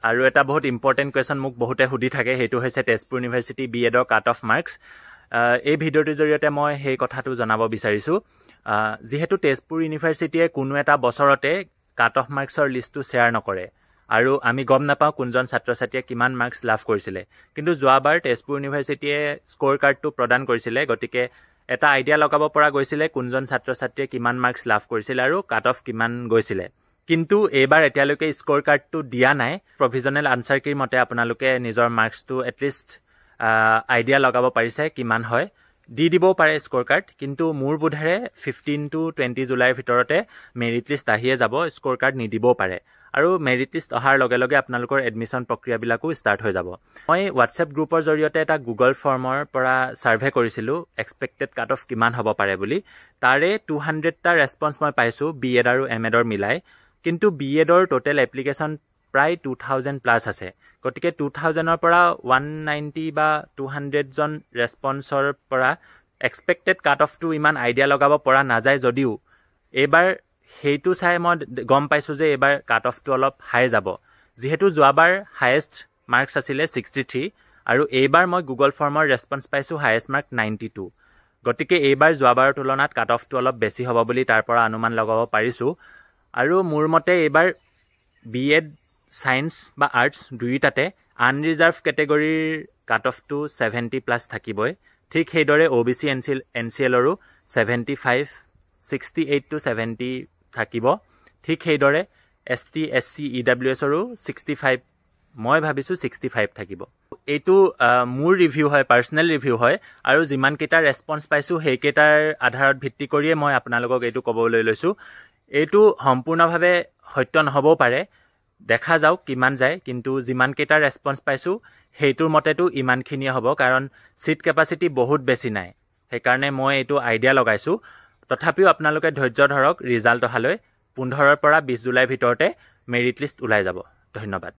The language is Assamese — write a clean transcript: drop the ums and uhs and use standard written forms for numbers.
আৰু এটা বহুত ইম্পৰ্টেণ্ট কুৱেশ্যন মোক বহুতে সুধি থাকে, সেইটো হৈছে তেজপুৰ ইউনিভাৰ্চিটি BEdৰ কাট অফ মাৰ্কছ। এই ভিডিঅ'টোৰ জৰিয়তে মই সেই কথাটো জনাব বিচাৰিছোঁ। যিহেতু তেজপুৰ ইউনিভাৰ্চিটিয়ে কোনো এটা বছৰতে কাট অফ মাৰ্কছৰ লিষ্টটো শ্বেয়াৰ নকৰে আৰু আমি গম নাপাওঁ কোনজন ছাত্ৰ ছাত্ৰীয়ে কিমান মাৰ্কছ লাভ কৰিছিলে, কিন্তু যোৱাবাৰ তেজপুৰ ইউনিভাৰ্চিটিয়ে স্ক'ৰ কাৰ্ডটো প্ৰদান কৰিছিলে, গতিকে এটা আইডিয়া লগাব পৰা গৈছিলে কোনজন ছাত্ৰ ছাত্ৰীয়ে কিমান মাৰ্কছ লাভ কৰিছিলে আৰু কাট অফ কিমান গৈছিলে। কিন্তু এইবাৰ এতিয়ালৈকে স্ক'ৰ কাৰ্ডটো দিয়া নাই। প্ৰভিজনেল আনচাৰ কীৰ মতে আপোনালোকে নিজৰ মাৰ্কছটো এটলিষ্ট আইডিয়া লগাব পাৰিছে কিমান হয়, দি দিবও পাৰে স্ক'ৰ কাৰ্ড, কিন্তু মোৰ বোধেৰে 15 to 20 জুলাইৰ ভিতৰতে মেৰিট লিষ্ট আহিয়ে যাব, স্ক'ৰ কাৰ্ড নিদিবও পাৰে। আৰু মেৰিট লিষ্ট অহাৰ লগে লগে আপোনালোকৰ এডমিশ্যন প্ৰক্ৰিয়াবিলাকো ষ্টাৰ্ট হৈ যাব। মই হোৱাটছএপ গ্ৰুপৰ জৰিয়তে এটা গুগল ফৰ্মৰ পৰা ছাৰ্ভে কৰিছিলোঁ এক্সপেক্টেড কাট অফ কিমান হ'ব পাৰে বুলি। তাৰে 200টা ৰেছপন্স মই পাইছোঁ BEd আৰু MEdৰ মিলাই, কিন্তু BEdৰ টোটেল এপ্লিকেশ্যন প্ৰায় 2000+ আছে। গতিকে 2000ৰ পৰা 190 বা 200জন ৰেছপন্সৰ পৰা এক্সপেক্টেড কাট অফটো ইমান আইডিয়া লগাব পৰা নাযায় যদিও এইবাৰ সেইটো চাই মই গম পাইছোঁ যে এইবাৰ কাট অফটো অলপ হাই যাব। যিহেতু যোৱাবাৰ হায়েষ্ট মাৰ্কছ আছিলে 63 আৰু এইবাৰ মই গুগল ফৰ্মৰ ৰেছপন্স পাইছোঁ হায়েষ্ট মাৰ্ক 92। গতিকে এইবাৰ যোৱাবাৰৰ তুলনাত কাট অফটো অলপ বেছি হ'ব বুলি তাৰ পৰা অনুমান লগাব পাৰিছোঁ। আৰু মোৰ মতে এইবাৰ BEd ছায়েন্স বা আৰ্টছ দুয়োটাতে আনৰিজাৰ্ভ কেটেগৰীৰ কাট অফটো 70+ থাকিবই। ঠিক সেইদৰে OBC NCLৰো 75, 68 to 70 থাকিব। ঠিক সেইদৰে ST SC EWSৰো 65, মই ভাবিছোঁ 65 থাকিব। এইটো মোৰ ৰিভিউ হয়, পাৰ্চনেল ৰিভিউ হয়, আৰু যিমানকেইটা ৰেছপন্স পাইছোঁ সেইকেইটাৰ আধাৰত ভিত্তি কৰিয়ে মই আপোনালোকক এইটো ক'বলৈ লৈছোঁ। এইটো সম্পূৰ্ণভাৱে সত্য নহ'বও পাৰে, দেখা যাওক কিমান যায়, কিন্তু যিমানকেইটা ৰেছপন্স পাইছোঁ সেইটোৰ মতেতো ইমানখিনিয়ে হ'ব, কাৰণ ছিট কেপাচিটি বহুত বেছি নাই। সেইকাৰণে মই এইটো আইডিয়া লগাইছোঁ। তথাপিও আপোনালোকে ধৈৰ্য ধৰক, ৰিজাল্ট অহালৈ 15 পৰা 20 জুলাইৰ ভিতৰতে মেৰিট লিষ্ট ওলাই যাব। ধন্যবাদ।